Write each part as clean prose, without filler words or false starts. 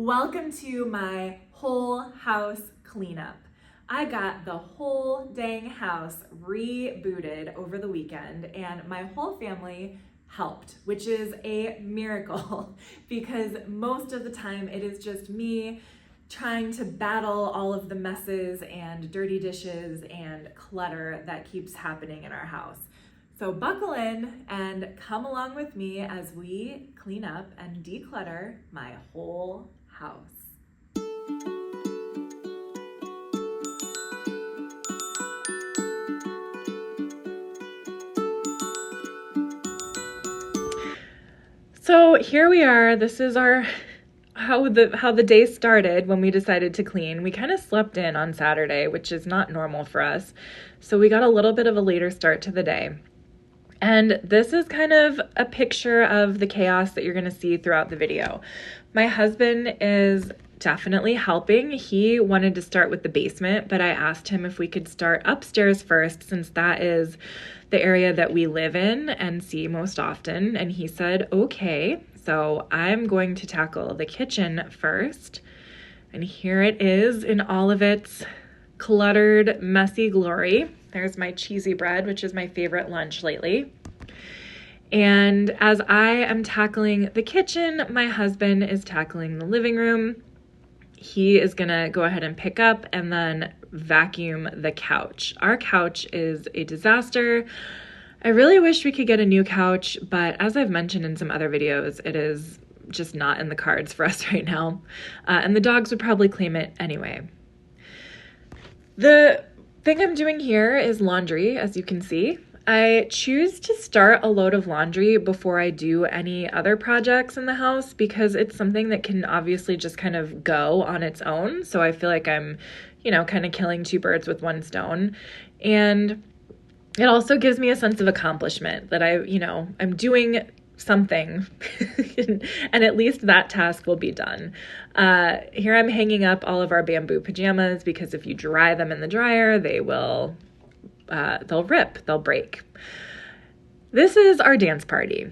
Welcome to my whole house cleanup. I got the whole dang house rebooted over the weekend and my whole family helped, which is a miracle because most of the time it is just me trying to battle all of the messes and dirty dishes and clutter that keeps happening in our house. So buckle in and come along with me as we clean up and declutter my whole house. So here we are. This is how the day started when we decided to clean. We kind of slept in on Saturday, which is not normal for us. So we got a little bit of a later start to the day. And this is kind of a picture of the chaos that you're going to see throughout the video. My husband is definitely helping. He wanted to start with the basement, but I asked him if we could start upstairs first since that is the area that we live in and see most often. And he said, okay. So I'm going to tackle the kitchen first. And here it is in all of its cluttered, messy glory. There's my cheesy bread, which is my favorite lunch lately. And as I am tackling the kitchen, my husband is tackling the living room. He is gonna go ahead and pick up and then vacuum the couch. Our couch is a disaster. I really wish we could get a new couch, but as I've mentioned in some other videos, it is just not in the cards for us right now. And the dogs would probably claim it anyway. The thing I'm doing here is laundry, as you can see. I choose to start a load of laundry before I do any other projects in the house because it's something that can obviously just kind of go on its own. So I feel like I'm, kind of killing two birds with one stone. And it also gives me a sense of accomplishment that I'm doing something and at least that task will be done. Here I'm hanging up all of our bamboo pajamas because if you dry them in the dryer, they'll rip, they'll break. This is our dance party.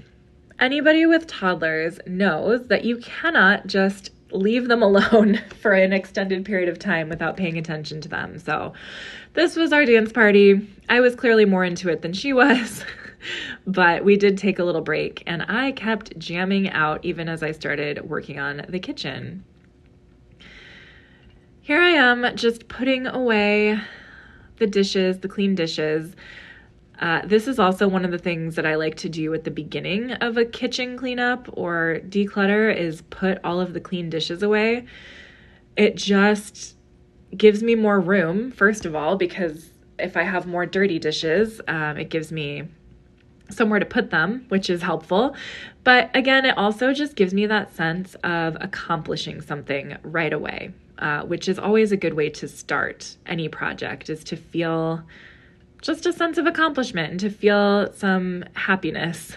Anybody with toddlers knows that you cannot just leave them alone for an extended period of time without paying attention to them. So this was our dance party. I was clearly more into it than she was, but we did take a little break and I kept jamming out even as I started working on the kitchen. Here I am just putting away the dishes, the clean dishes. This is also one of the things that I like to do at the beginning of a kitchen cleanup or declutter is put all of the clean dishes away. It just gives me more room, first of all, because if I have more dirty dishes, it gives me somewhere to put them, which is helpful. But again, it also just gives me that sense of accomplishing something right away, which is always a good way to start any project, is to feel just a sense of accomplishment and to feel some happiness.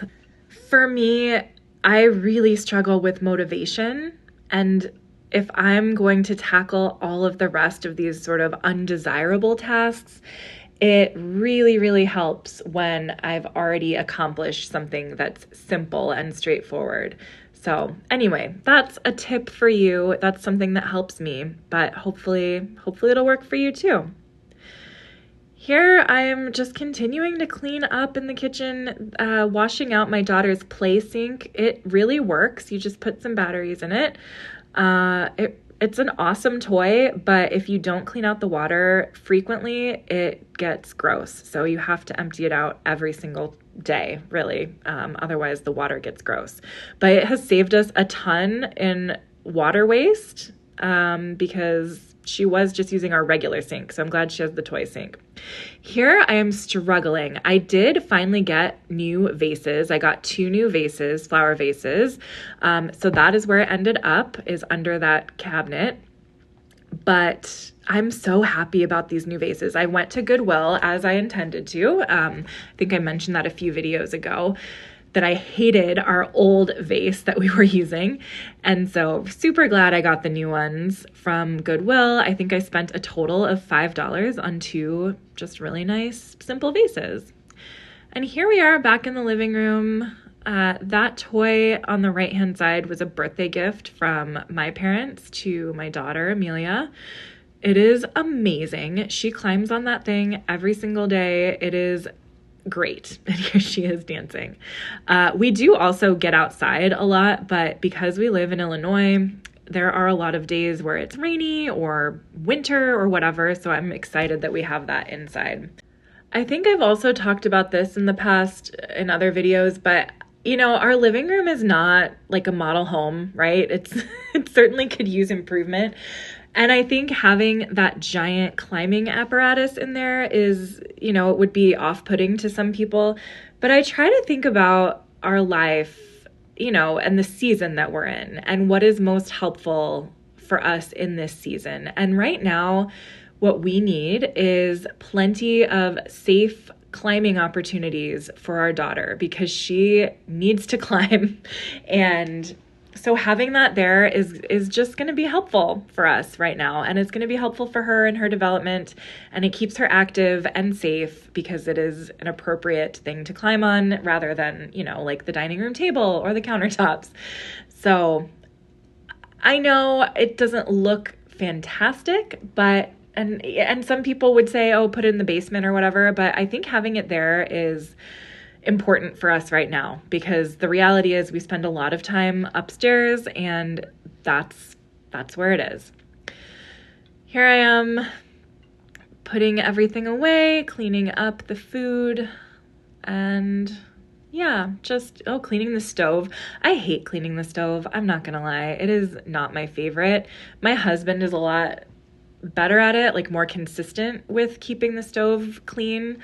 For me, I really struggle with motivation. And if I'm going to tackle all of the rest of these sort of undesirable tasks, it really, really helps when I've already accomplished something that's simple and straightforward. So anyway, that's a tip for you. That's something that helps me, but hopefully it'll work for you too. Here I am just continuing to clean up in the kitchen, washing out my daughter's play sink. It really works. You just put some batteries in it. It's an awesome toy, but if you don't clean out the water frequently, it gets gross. So you have to empty it out every single day, really. Otherwise, the water gets gross. But it has saved us a ton in water waste because she was just using our regular sink. So I'm glad she has the toy sink. Here I am struggling. I did finally get new vases. I got 2 new vases, flower vases. So that is where it ended up, is under that cabinet. But I'm so happy about these new vases. I went to Goodwill as I intended to. I think I mentioned that a few videos ago, that I hated our old vase that we were using. And so super glad I got the new ones from Goodwill. I think I spent a total of $5 on 2 just really nice, simple vases. And here we are back in the living room. That toy on the right-hand side was a birthday gift from my parents to my daughter, Amelia. It is amazing. She climbs on that thing every single day. It is great. And here she is dancing. We do also get outside a lot, but because we live in Illinois, there are a lot of days where it's rainy or winter or whatever, so I'm excited that we have that inside. I think I've also talked about this in the past in other videos, but our living room is not like a model home, right? It certainly could use improvement. And I think having that giant climbing apparatus in there is, it would be off-putting to some people. But I try to think about our life, and the season that we're in and what is most helpful for us in this season. And right now, what we need is plenty of safe climbing opportunities for our daughter because she needs to climb. And so having that there is just going to be helpful for us right now. And it's going to be helpful for her in her development. And it keeps her active and safe because it is an appropriate thing to climb on rather than, like the dining room table or the countertops. So I know it doesn't look fantastic, but and some people would say, oh, put it in the basement or whatever. But I think having it there is important for us right now because the reality is we spend a lot of time upstairs and that's where it is. Here I am putting everything away, cleaning up the food, and cleaning the stove. I hate cleaning the stove. I'm not gonna lie. It is not my favorite. My husband is a lot better at it, like more consistent with keeping the stove clean.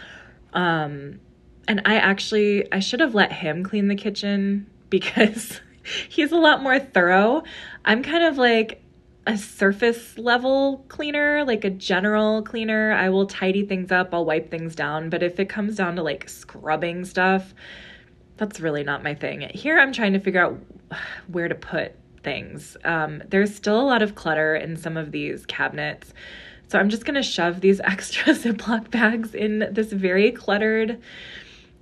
And I should have let him clean the kitchen because he's a lot more thorough. I'm kind of like a surface level cleaner, like a general cleaner. I will tidy things up, I'll wipe things down, but if it comes down to like scrubbing stuff, that's really not my thing. Here I'm trying to figure out where to put things. There's still a lot of clutter in some of these cabinets. So I'm just going to shove these extra Ziploc bags in this very cluttered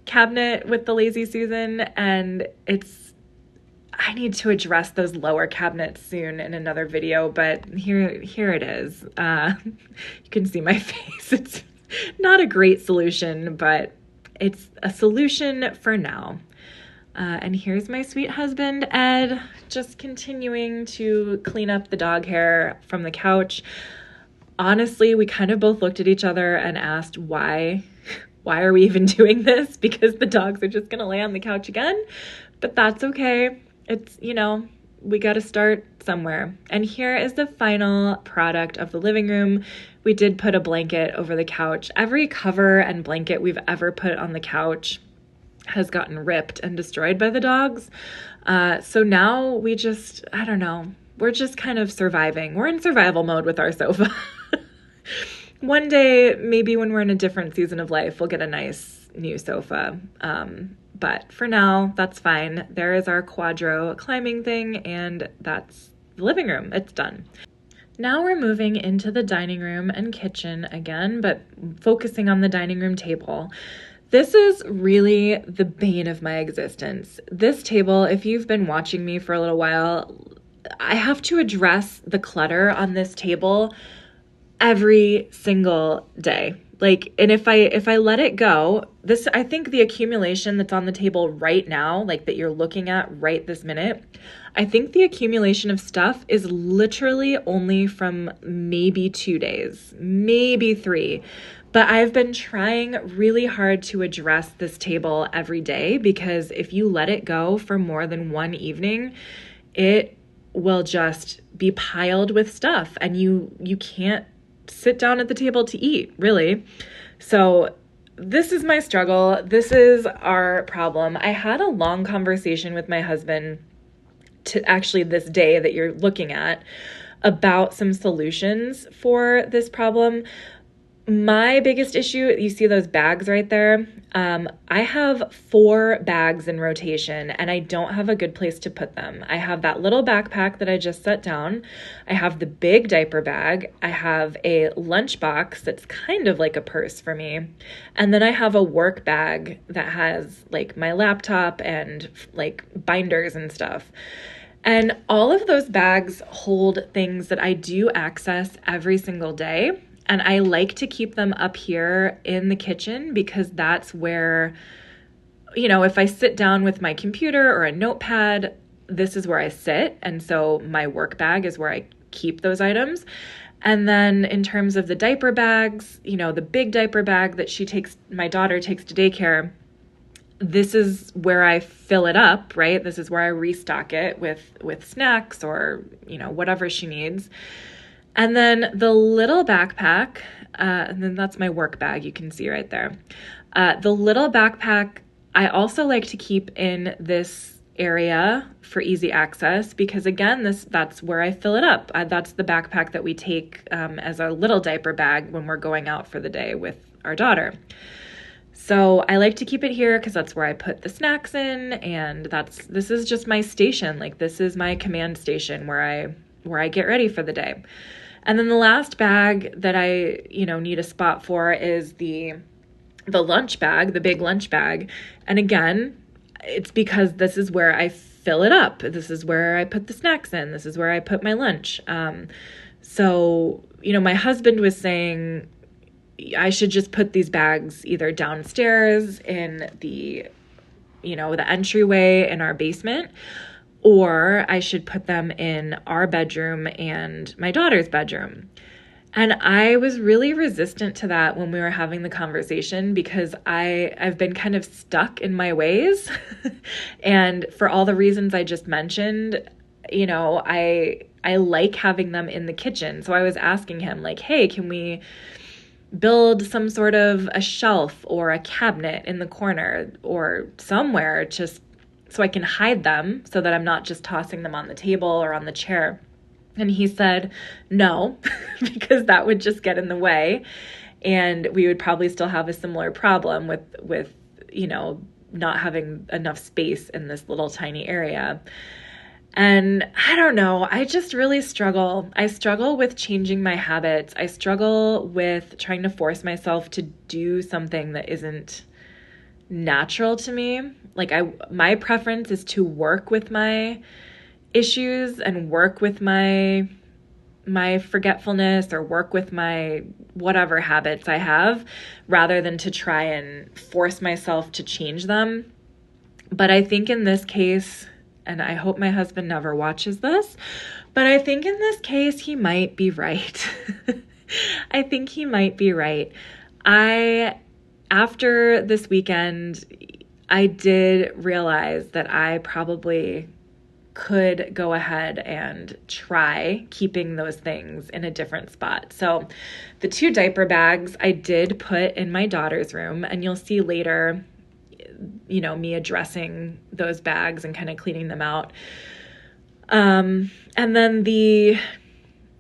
cabinet with the Lazy Susan. And I need to address those lower cabinets soon in another video, but here it is. You can see my face. It's not a great solution, but it's a solution for now. And here's my sweet husband, Ed, just continuing to clean up the dog hair from the couch. Honestly, we kind of both looked at each other and asked why are we even doing this? Because the dogs are just going to lay on the couch again. But that's okay. It's, we got to start somewhere. And here is the final product of the living room. We did put a blanket over the couch. Every cover and blanket we've ever put on the couch has gotten ripped and destroyed by the dogs. So now we're just kind of surviving. We're in survival mode with our sofa. One day, maybe when we're in a different season of life, we'll get a nice new sofa. But for now, that's fine. There is our Quadro climbing thing, and that's the living room. It's done. Now we're moving into the dining room and kitchen again, but focusing on the dining room table. This is really the bane of my existence. This table, if you've been watching me for a little while, I have to address the clutter on this table every single day. And if I let it go, I think the accumulation that's on the table right now, like that you're looking at right this minute, I think the accumulation of stuff is literally only from maybe 2 days, maybe 3. But I've been trying really hard to address this table every day because if you let it go for more than one evening, it will just be piled with stuff and you can't sit down at the table to eat, really. So this is my struggle. This is our problem. I had a long conversation with my husband this day that you're looking at about some solutions for this problem. My biggest issue, you see those bags right there? I have 4 bags in rotation and I don't have a good place to put them. I have that little backpack that I just set down. I have the big diaper bag. I have a lunch box that's kind of like a purse for me. And then I have a work bag that has like my laptop and like binders and stuff. And all of those bags hold things that I do access every single day. And I like to keep them up here in the kitchen because that's where, if I sit down with my computer or a notepad, this is where I sit. And so my work bag is where I keep those items. And then in terms of the diaper bags, the big diaper bag that my daughter takes to daycare, this is where I fill it up, right? This is where I restock it with snacks or, whatever she needs. And then the little backpack, and then that's my work bag, you can see right there. The little backpack, I also like to keep in this area for easy access because again, that's where I fill it up. That's the backpack that we take as our little diaper bag when we're going out for the day with our daughter. So I like to keep it here because that's where I put the snacks in, and this is just my station. Like this is my command station where I get ready for the day. And then the last bag that I, need a spot for is the lunch bag, the big lunch bag. And again, it's because this is where I fill it up. This is where I put the snacks in. This is where I put my lunch. So, my husband was saying I should just put these bags either downstairs in the entryway in our basement, or I should put them in our bedroom and my daughter's bedroom. And I was really resistant to that when we were having the conversation because I've been kind of stuck in my ways. And for all the reasons I just mentioned, I like having them in the kitchen. So I was asking him like, hey, can we build some sort of a shelf or a cabinet in the corner or somewhere just so I can hide them so that I'm not just tossing them on the table or on the chair. And he said, no, because that would just get in the way. And we would probably still have a similar problem with not having enough space in this little tiny area. And I don't know, I just really struggle. I struggle with changing my habits. I struggle with trying to force myself to do something that isn't natural to me. Like my preference is to work with my issues and work with my forgetfulness or work with my whatever habits I have rather than to try and force myself to change them. But I think in this case, and I hope my husband never watches this, but I think in this case, he might be right. I think he might be right. After this weekend, I did realize that I probably could go ahead and try keeping those things in a different spot. So the 2 diaper bags I did put in my daughter's room, and you'll see later, me addressing those bags and kind of cleaning them out. And then the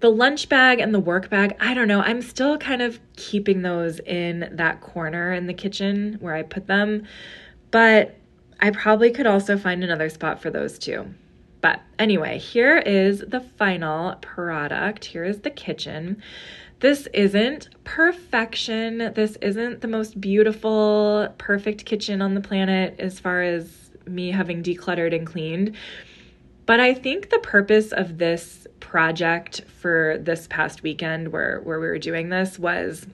lunch bag and the work bag, I don't know. I'm still kind of keeping those in that corner in the kitchen where I put them, but I probably could also find another spot for those too. But anyway, here is the final product. Here is the kitchen. This isn't perfection. This isn't the most beautiful, perfect kitchen on the planet as far as me having decluttered and cleaned. But I think the purpose of this project for this past weekend where we were doing this was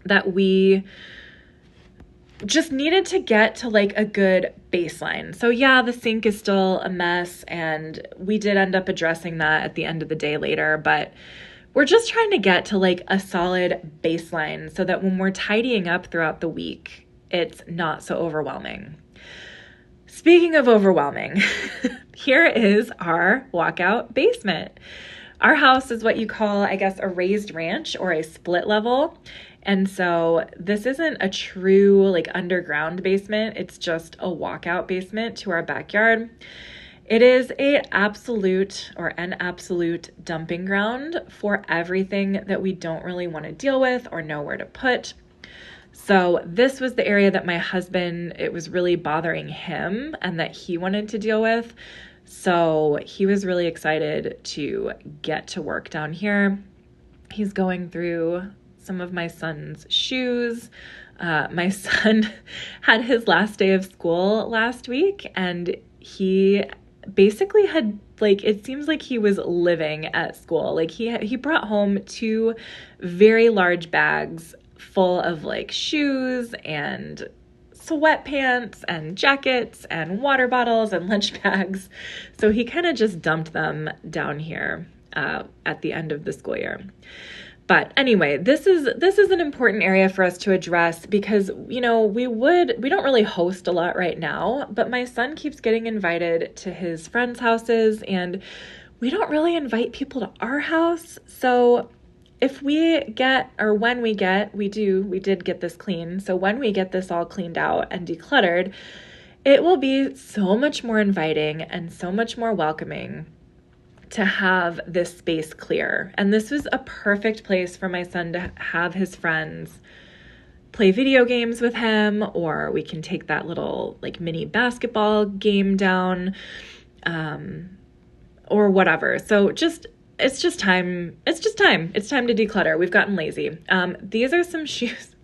that we just needed to get to like a good baseline. So yeah, the sink is still a mess and we did end up addressing that at the end of the day later, but we're just trying to get to like a solid baseline so that when we're tidying up throughout the week, it's not so overwhelming. Speaking of overwhelming, here is our walkout basement. Our house is what you call, I guess, a raised ranch or a split level. And so this isn't a true like underground basement. It's just a walkout basement to our backyard. It is an absolute dumping ground for everything that we don't really want to deal with or know where to put. So this was the area that my husband, it was really bothering him and that he wanted to deal with. So he was really excited to get to work down here. He's going through some of my son's shoes. My son had his last day of school last week, and he basically had, like, it seems like he was living at school. Like he brought home 2 very large bags full of like shoes and sweatpants and jackets and water bottles and lunch bags. So he kind of just dumped them down here at the end of the school year. But anyway, this is an important area for us to address because, you know, we don't really host a lot right now, but my son keeps getting invited to his friends' houses and we don't really invite people to our house. So if we get, or when we get, we did get this clean. So when we get this all cleaned out and decluttered, it will be so much more inviting and so much more welcoming to have this space clear. And this was a perfect place for my son to have his friends play video games with him, or we can take that little like mini basketball game down, or whatever. So it's just time to declutter. We've gotten lazy. These are some shoes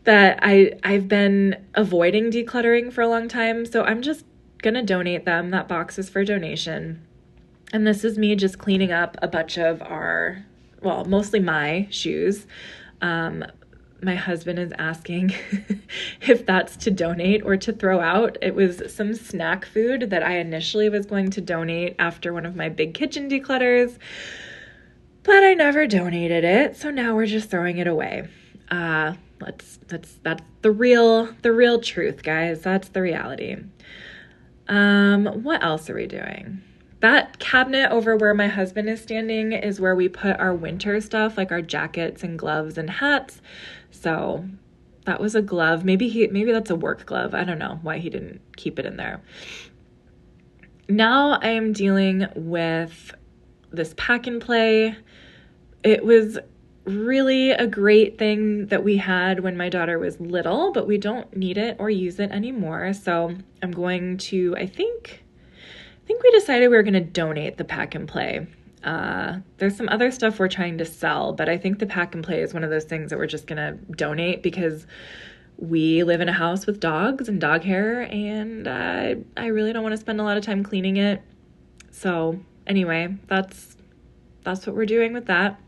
that I've been avoiding decluttering for a long time. So I'm just gonna donate them. That box is for donation. And this is me just cleaning up a bunch of mostly my shoes. My husband is asking if that's to donate or to throw out. It was some snack food that I initially was going to donate after one of my big kitchen declutters, but I never donated it. So now we're just throwing it away. That's the real truth, guys. That's the reality. What else are we doing? That cabinet over where my husband is standing is where we put our winter stuff, like our jackets and gloves and hats. So that was a glove. Maybe that's a work glove. I don't know why he didn't keep it in there. Now I am dealing with this pack and play. It was really a great thing that we had when my daughter was little, but we don't need it or use it anymore. So I'm going to, I think we decided we were going to donate the pack and play. There's some other stuff we're trying to sell, but I think the pack and play is one of those things that we're just going to donate because we live in a house with dogs and dog hair, and I really don't want to spend a lot of time cleaning it. So anyway, that's what we're doing with that.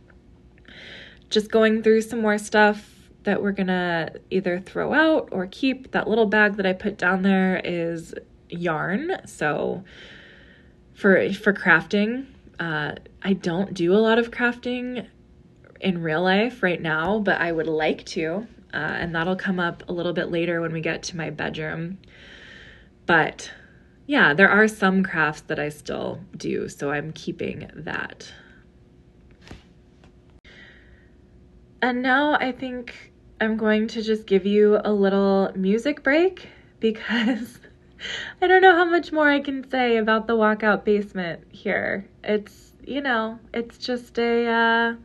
Just going through some more stuff that we're going to either throw out or keep. That little bag that I put down there is yarn. So for crafting, I don't do a lot of crafting in real life right now, but I would like to, and that'll come up a little bit later when we get to my bedroom. But yeah, there are some crafts that I still do, so I'm keeping that. And now I think I'm going to just give you a little music break because I don't know how much more I can say about the walkout basement here. It's just a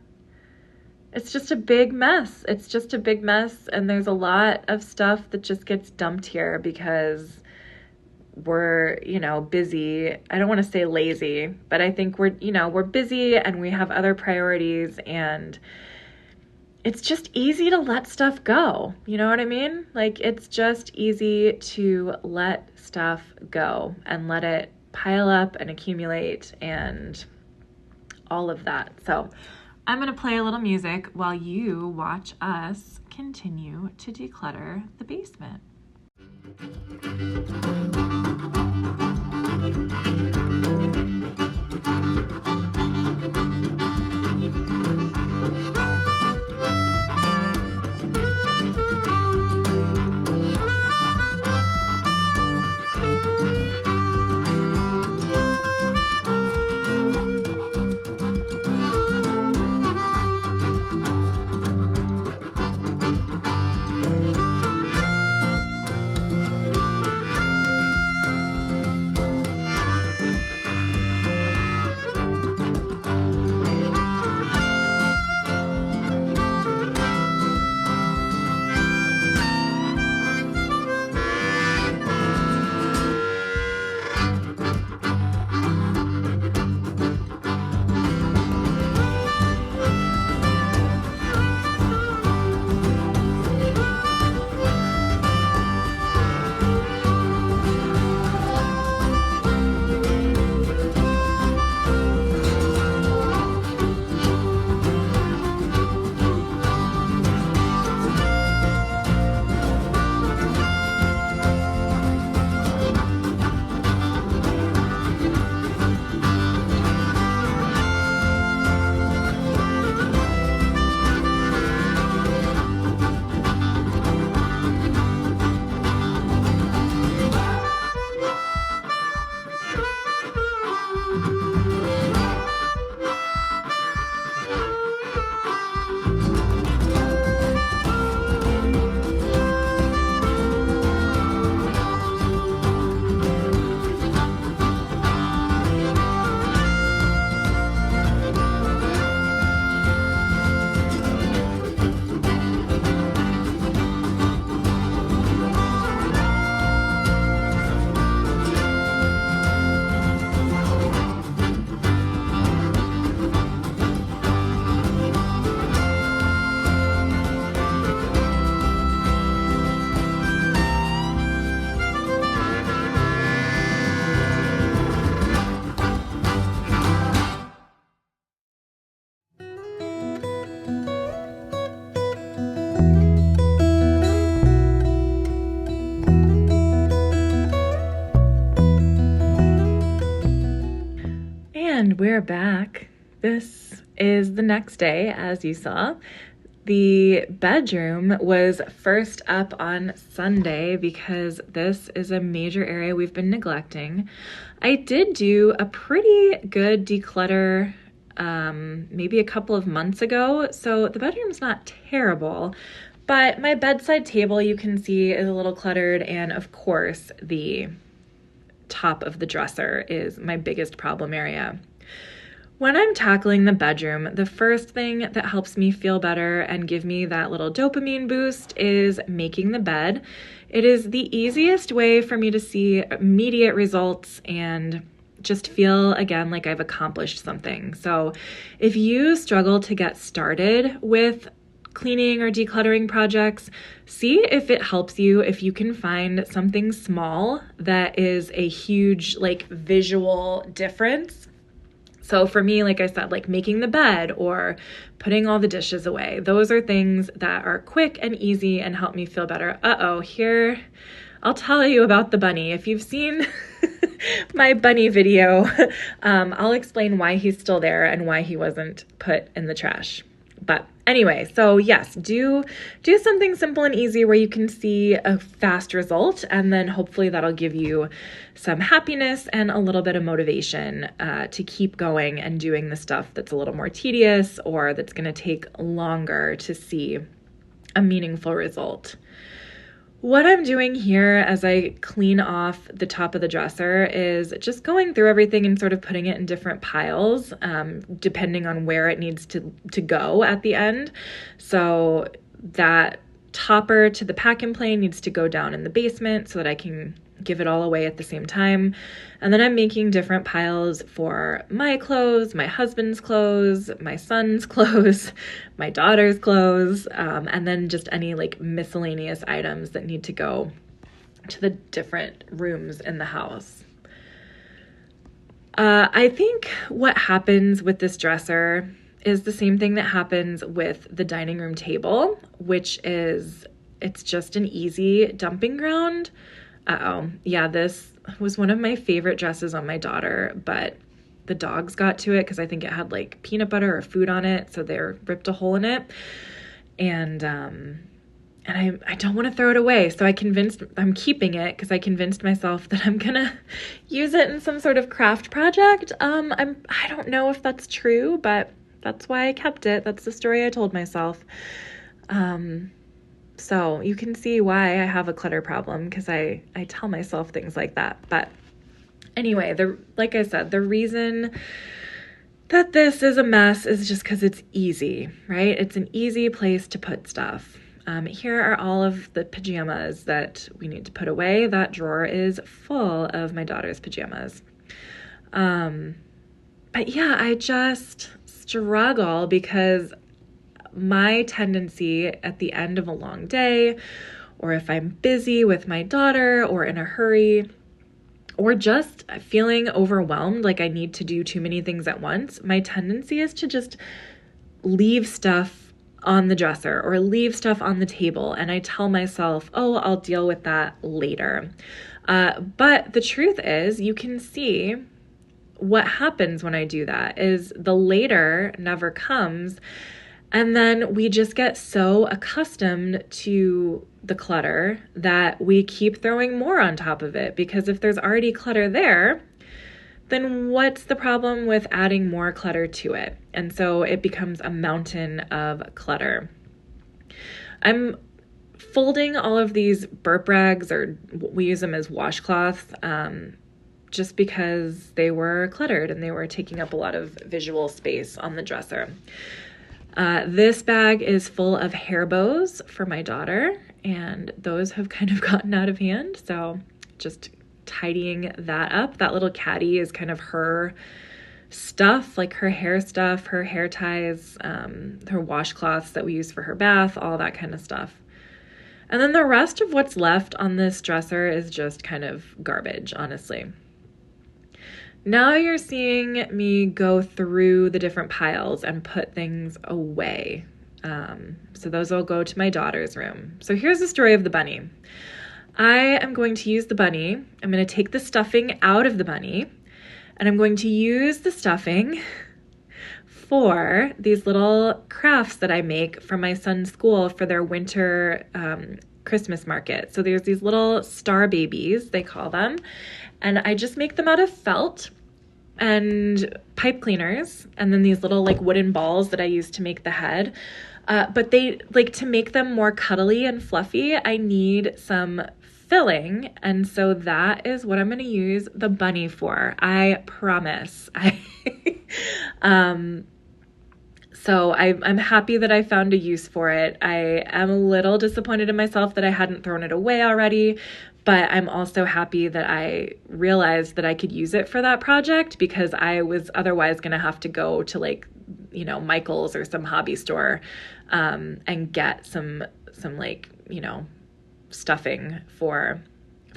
big mess. It's just a big mess, and there's a lot of stuff that just gets dumped here because we're, busy. I don't want to say lazy, but I think we're busy and we have other priorities, and it's just easy to let stuff go. You know what I mean? Like, it's just easy to let stuff go and let it pile up and accumulate and all of that. So I'm going to play a little music while you watch us continue to declutter the basement. we're back. This is the next day, as you saw. The bedroom was first up on Sunday because this is a major area we've been neglecting. I did do a pretty good declutter maybe a couple of months ago, so the bedroom's not terrible, but my bedside table, you can see, is a little cluttered, and of course the top of the dresser is my biggest problem area. When I'm tackling the bedroom, the first thing that helps me feel better and give me that little dopamine boost is making the bed. It is the easiest way for me to see immediate results and just feel, again, like I've accomplished something. So if you struggle to get started with cleaning or decluttering projects, see if it helps you, if you can find something small that is a huge, like, visual difference. So for me, like I said, like making the bed or putting all the dishes away, those are things that are quick and easy and help me feel better. Here, I'll tell you about the bunny. If you've seen my bunny video, I'll explain why he's still there and why he wasn't put in the trash. But anyway, so yes, do something simple and easy where you can see a fast result, and then hopefully that'll give you some happiness and a little bit of motivation to keep going and doing the stuff that's a little more tedious or that's going to take longer to see a meaningful result. What I'm doing here as I clean off the top of the dresser is just going through everything and sort of putting it in different piles, depending on where it needs to go at the end. So that topper to the pack and play needs to go down in the basement so that I can give it all away at the same time. And then I'm making different piles for my clothes, my husband's clothes, my son's clothes, my daughter's clothes, and then just any like miscellaneous items that need to go to the different rooms in the house. I think what happens with this dresser is the same thing that happens with the dining room table, which is it's just an easy dumping ground. Yeah, this was one of my favorite dresses on my daughter, but the dogs got to it because I think it had like peanut butter or food on it, so they ripped a hole in it. And I don't want to throw it away, so I'm keeping it because I convinced myself that I'm gonna use it in some sort of craft project. I don't know if that's true, but that's why I kept it. That's the story I told myself. So you can see why I have a clutter problem because I tell myself things like that. But anyway, like I said, the reason that this is a mess is just because it's easy, right? It's an easy place to put stuff. Here are all of the pajamas that we need to put away. That drawer is full of my daughter's pajamas. But yeah, I just struggle because my tendency at the end of a long day, or if I'm busy with my daughter or in a hurry, or just feeling overwhelmed, like I need to do too many things at once, my tendency is to just leave stuff on the dresser or leave stuff on the table. And I tell myself, oh, I'll deal with that later. But the truth is, you can see what happens when I do that is the later never comes. And then we just get so accustomed to the clutter that we keep throwing more on top of it, because if there's already clutter there, then what's the problem with adding more clutter to it? And so it becomes a mountain of clutter. I'm folding all of these burp rags, or we use them as washcloths, just because they were cluttered and they were taking up a lot of visual space on the dresser. This bag is full of hair bows for my daughter, and those have kind of gotten out of hand. So just tidying that up. That little caddy is kind of her stuff, like her hair stuff, her hair ties, her washcloths that we use for her bath, all that kind of stuff. And then the rest of what's left on this dresser is just kind of garbage, honestly. Now you're seeing me go through the different piles and put things away. So those will go to my daughter's room. So here's the story of the bunny. I am going to use the bunny. I'm going to take the stuffing out of the bunny, And I'm going to use the stuffing for these little crafts that I make for my son's school for their winter Christmas market. So there's these little star babies, they call them, and I just make them out of felt and pipe cleaners, and then these little like wooden balls that I use to make the head. But they like to make them more cuddly and fluffy, I need some filling, and so that is what I'm going to use the bunny for. I promise. So I'm happy that I found a use for it. I am a little disappointed in myself that I hadn't thrown it away already, but I'm also happy that I realized that I could use it for that project, because I was otherwise going to have to go to like, you know, Michael's or some hobby store and get some like, you know, stuffing for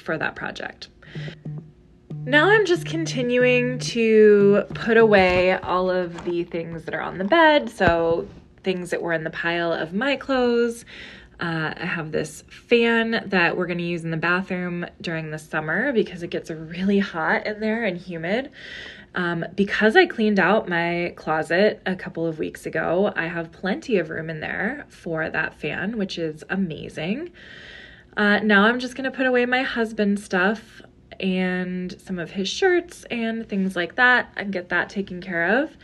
that project. Now I'm just continuing to put away all of the things that are on the bed. So things that were in the pile of my clothes. I have this fan that we're going to use in the bathroom during the summer because it gets really hot in there and humid. Because I cleaned out my closet a couple of weeks ago, I have plenty of room in there for that fan, which is amazing. Now I'm just going to put away my husband's stuff and some of his shirts and things like that and get that taken care of.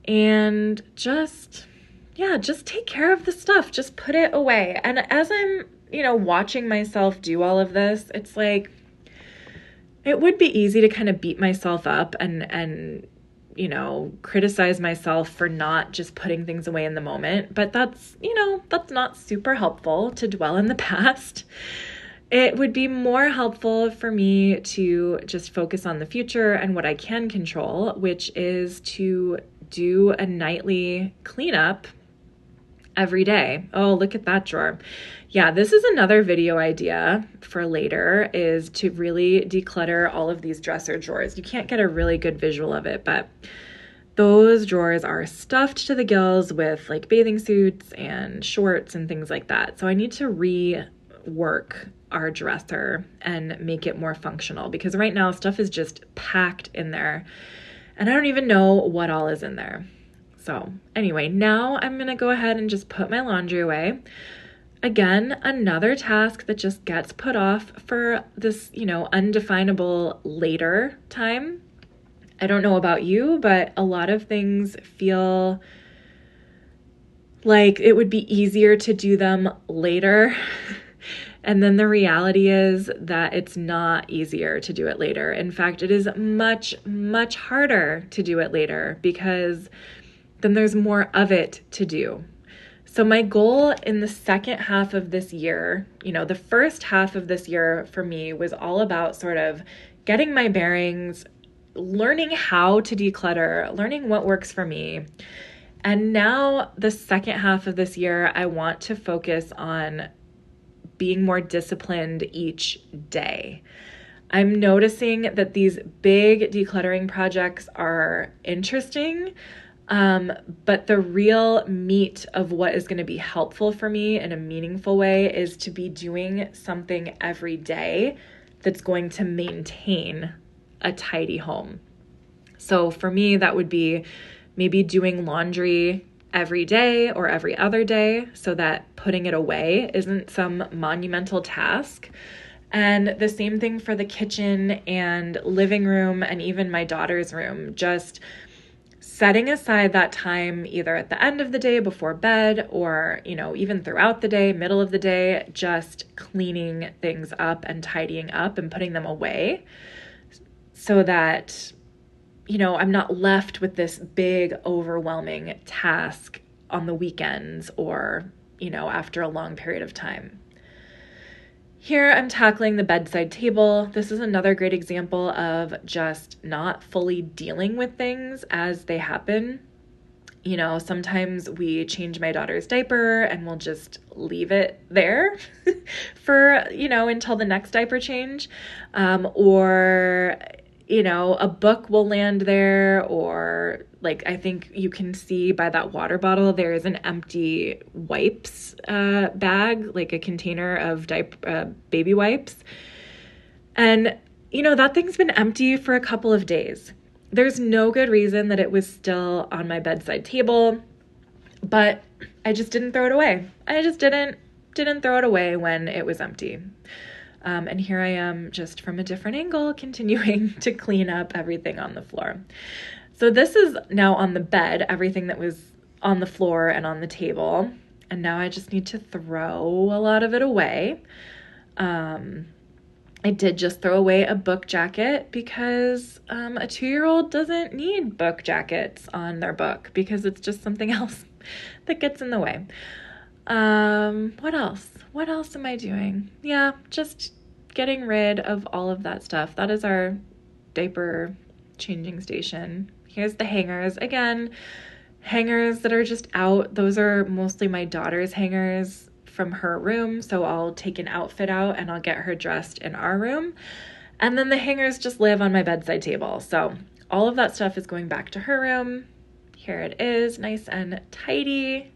And just take care of the stuff. Just put it away. And as I'm, you know, watching myself do all of this, it's like, it would be easy to kind of beat myself up and you know, criticize myself for not just putting things away in the moment. But that's, you know, that's not super helpful to dwell in the past. It would be more helpful for me to just focus on the future and what I can control, which is to do a nightly cleanup every day. Oh, look at that drawer. Yeah, this is another video idea for later, is to really declutter all of these dresser drawers. You can't get a really good visual of it, but those drawers are stuffed to the gills with like bathing suits and shorts and things like that. So I need to rework our dresser and make it more functional, because right now stuff is just packed in there and I don't even know what all is in there. So anyway, now I'm going to go ahead and just put my laundry away. Again, another task that just gets put off for this, you know, undefinable later time. I don't know about you, but a lot of things feel like it would be easier to do them later. And then the reality is that it's not easier to do it later. In fact, it is much, much harder to do it later, because then there's more of it to do. So my goal in the second half of this year, you know, the first half of this year for me was all about sort of getting my bearings, learning how to declutter, learning what works for me. And now the second half of this year, I want to focus on being more disciplined each day. I'm noticing that these big decluttering projects are interesting, but the real meat of what is going to be helpful for me in a meaningful way is to be doing something every day that's going to maintain a tidy home. So for me, that would be maybe doing laundry every day or every other day so that putting it away isn't some monumental task. And the same thing for the kitchen and living room and even my daughter's room, just setting aside that time either at the end of the day before bed or, you know, even throughout the day, middle of the day, just cleaning things up and tidying up and putting them away so that, you know, I'm not left with this big, overwhelming task on the weekends or, you know, after a long period of time. Here I'm tackling the bedside table. This is another great example of just not fully dealing with things as they happen. You know, sometimes we change my daughter's diaper and we'll just leave it there for, you know, until the next diaper change. Or, you know, a book will land there, or like I think you can see by that water bottle, there is an empty wipes bag, like a container of baby wipes. And, that thing's been empty for a couple of days. There's no good reason that it was still on my bedside table, but I just didn't throw it away. I just didn't throw it away when it was empty. And here I am just from a different angle continuing to clean up everything on the floor. So this is now on the bed, everything that was on the floor and on the table. And now I just need to throw a lot of it away. I did just throw away a book jacket because a 2-year-old doesn't need book jackets on their book because it's just something else that gets in the way. What else? What else am I doing? Yeah, just getting rid of all of that stuff. That is our diaper changing station. Here's the hangers. Again, hangers that are just out. Those are mostly my daughter's hangers from her room. So I'll take an outfit out and I'll get her dressed in our room. And then the hangers just live on my bedside table. So all of that stuff is going back to her room. Here it is, nice and tidy.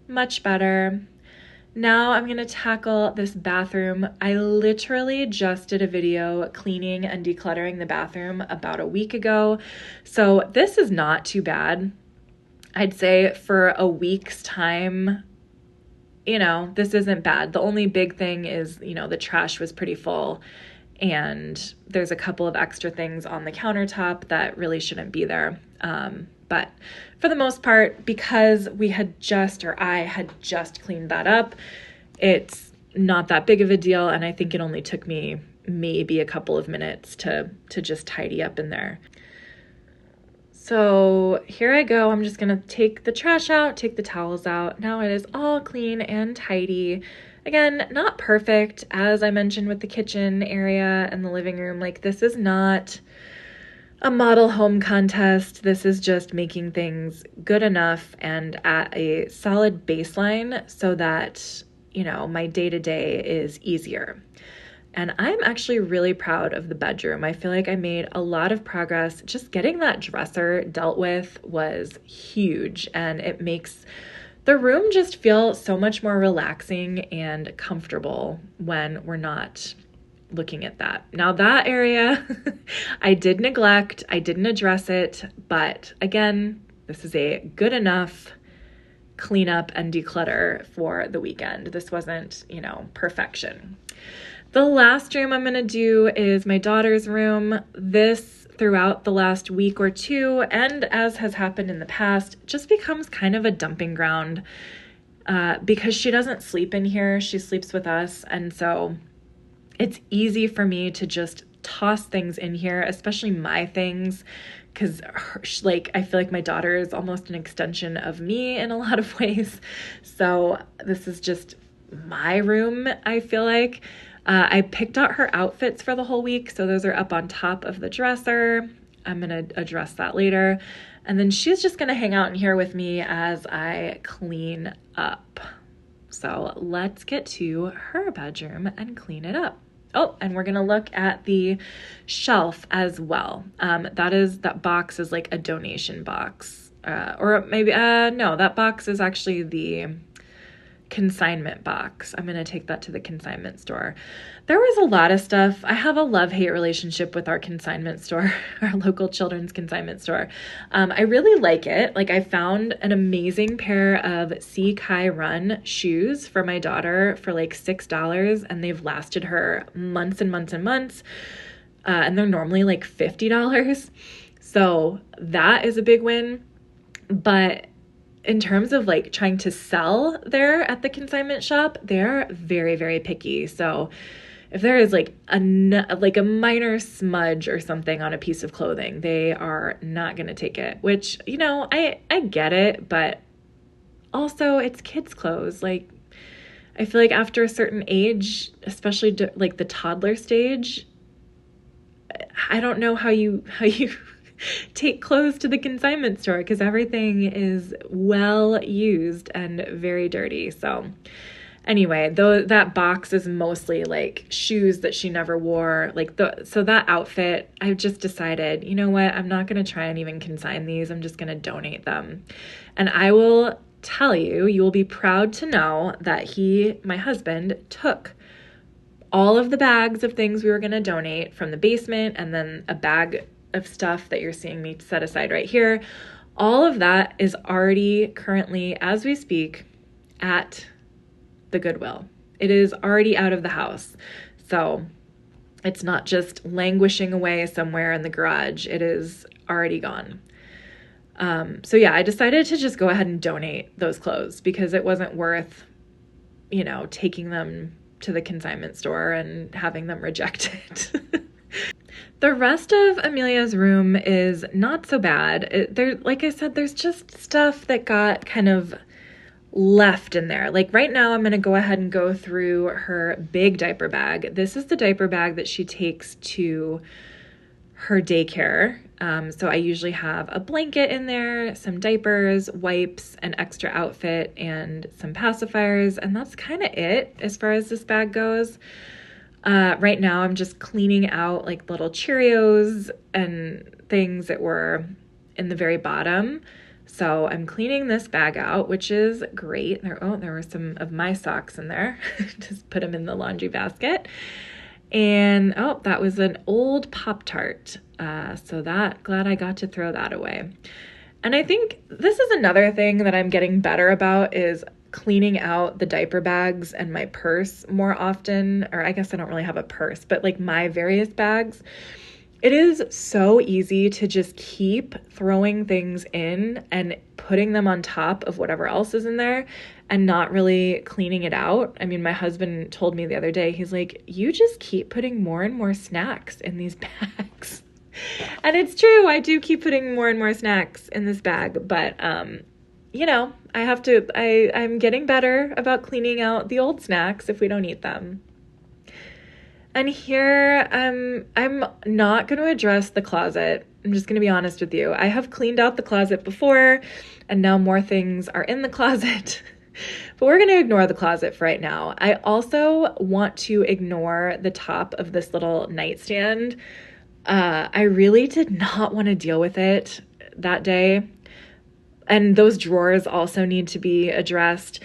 Much better. Now I'm going to tackle this bathroom. I literally just did a video cleaning and decluttering the bathroom about a week ago. So this is not too bad. I'd say for a week's time, this isn't bad. The only big thing is, the trash was pretty full and there's a couple of extra things on the countertop that really shouldn't be there. But for the most part, because I had just cleaned that up, it's not that big of a deal. And I think it only took me maybe a couple of minutes to just tidy up in there. So here I go. I'm just going to take the trash out, take the towels out. Now it is all clean and tidy. Again, not perfect, as I mentioned with the kitchen area and the living room. Like, this is not a model home contest. This is just making things good enough and at a solid baseline so that, my day-to-day is easier. And I'm actually really proud of the bedroom. I feel like I made a lot of progress. Just getting that dresser dealt with was huge, and it makes the room just feel so much more relaxing and comfortable when we're not looking at that. Now that area, I did neglect, I didn't address it, but again, this is a good enough cleanup and declutter for the weekend. This wasn't, perfection. The last room I'm going to do is my daughter's room. This, throughout the last week or two, and as has happened in the past, just becomes kind of a dumping ground because she doesn't sleep in here. She sleeps with us. And so it's easy for me to just toss things in here, especially my things, because I feel like my daughter is almost an extension of me in a lot of ways. So this is just my room, I feel like. I picked out her outfits for the whole week, so those are up on top of the dresser. I'm going to address that later. And then she's just going to hang out in here with me as I clean up. So let's get to her bedroom and clean it up. Oh, and we're going to look at the shelf as well. That box is like a donation box. Or maybe, no, that box is actually the consignment box. I'm going to take that to the consignment store. There was a lot of stuff. I have a love-hate relationship with our consignment store, our local children's consignment store. I really like it. Like, I found an amazing pair of Sea Kai Run shoes for my daughter for like $6, and they've lasted her months and months and months. And they're normally like $50. So that is a big win. But in terms of like trying to sell there at the consignment shop, they're very, very picky. So if there is like a minor smudge or something on a piece of clothing, they are not going to take it, which, I get it, but also it's kids' clothes. Like, I feel like after a certain age, especially like the toddler stage, I don't know how you take clothes to the consignment store because everything is well used and very dirty. So anyway, that box is mostly like shoes that she never wore. So that outfit, I've just decided, you know what? I'm not going to try and even consign these. I'm just going to donate them. And I will tell you, you will be proud to know that my husband took all of the bags of things we were going to donate from the basement, and then a bag of stuff that you're seeing me set aside right here. All of that is already currently, as we speak, at the Goodwill. It is already out of the house. So it's not just languishing away somewhere in the garage. It is already gone. So yeah, I decided to just go ahead and donate those clothes because it wasn't worth, taking them to the consignment store and having them rejected. The rest of Amelia's room is not so bad. Like I said, there's just stuff that got kind of left in there. Like right now, I'm going to go ahead and go through her big diaper bag. This is the diaper bag that she takes to her daycare. So I usually have a blanket in there, some diapers, wipes, an extra outfit, and some pacifiers. And that's kind of it as far as this bag goes. Right now I'm just cleaning out like little Cheerios and things that were in the very bottom. So I'm cleaning this bag out, which is great. There were some of my socks in there. Just put them in the laundry basket. And that was an old Pop-Tart. Glad I got to throw that away. And I think this is another thing that I'm getting better about is cleaning out the diaper bags and my purse more often. Or I guess I don't really have a purse, but like my various bags. It is so easy to just keep throwing things in and putting them on top of whatever else is in there and not really cleaning it out. I mean, my husband told me the other day, he's like, you just keep putting more and more snacks in these bags. And it's true. I do keep putting more and more snacks in this bag, but, I'm getting better about cleaning out the old snacks if we don't eat them. And here, I'm not going to address the closet. I'm just going to be honest with you. I have cleaned out the closet before, and now more things are in the closet. But we're going to ignore the closet for right now. I also want to ignore the top of this little nightstand. I really did not want to deal with it that day. And those drawers also need to be addressed.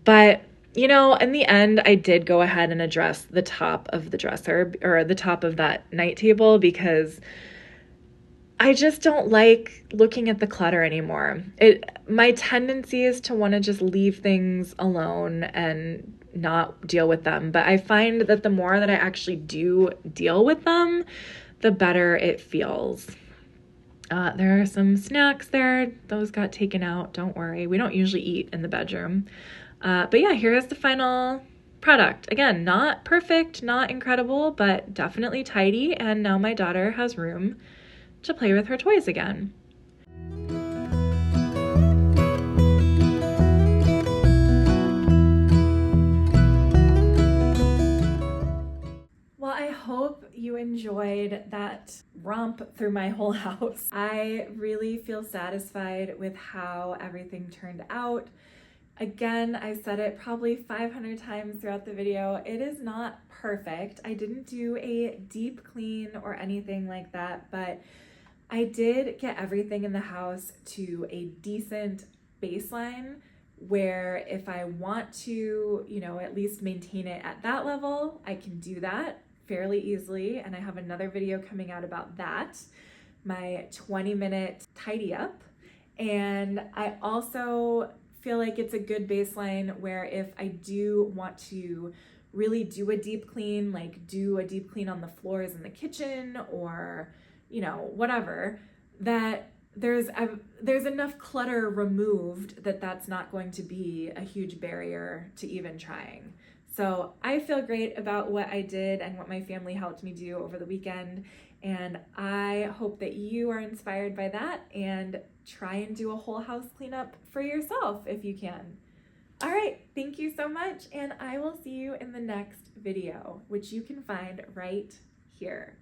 But in the end, I did go ahead and address the top of the dresser or the top of that night table because I just don't like looking at the clutter anymore. My tendency is to want to just leave things alone and not deal with them. But I find that the more that I actually do deal with them, the better it feels. There are some snacks there. Those got taken out. Don't worry. We don't usually eat in the bedroom. But yeah, here is the final product. Again, not perfect, not incredible, but definitely tidy. And now my daughter has room to play with her toys again. Well, I hope you enjoyed that romp through my whole house. I really feel satisfied with how everything turned out. Again, I said it probably 500 times throughout the video. It is not perfect. I didn't do a deep clean or anything like that, but I did get everything in the house to a decent baseline where if I want to, at least maintain it at that level, I can do that fairly easily. And I have another video coming out about that, my 20-minute tidy up. And I also feel like it's a good baseline where if I do want to really do a deep clean, like do a deep clean on the floors in the kitchen or, whatever, that there's enough clutter removed that that's not going to be a huge barrier to even trying. So I feel great about what I did and what my family helped me do over the weekend. And I hope that you are inspired by that and try and do a whole house cleanup for yourself if you can. All right, thank you so much, and I will see you in the next video, which you can find right here.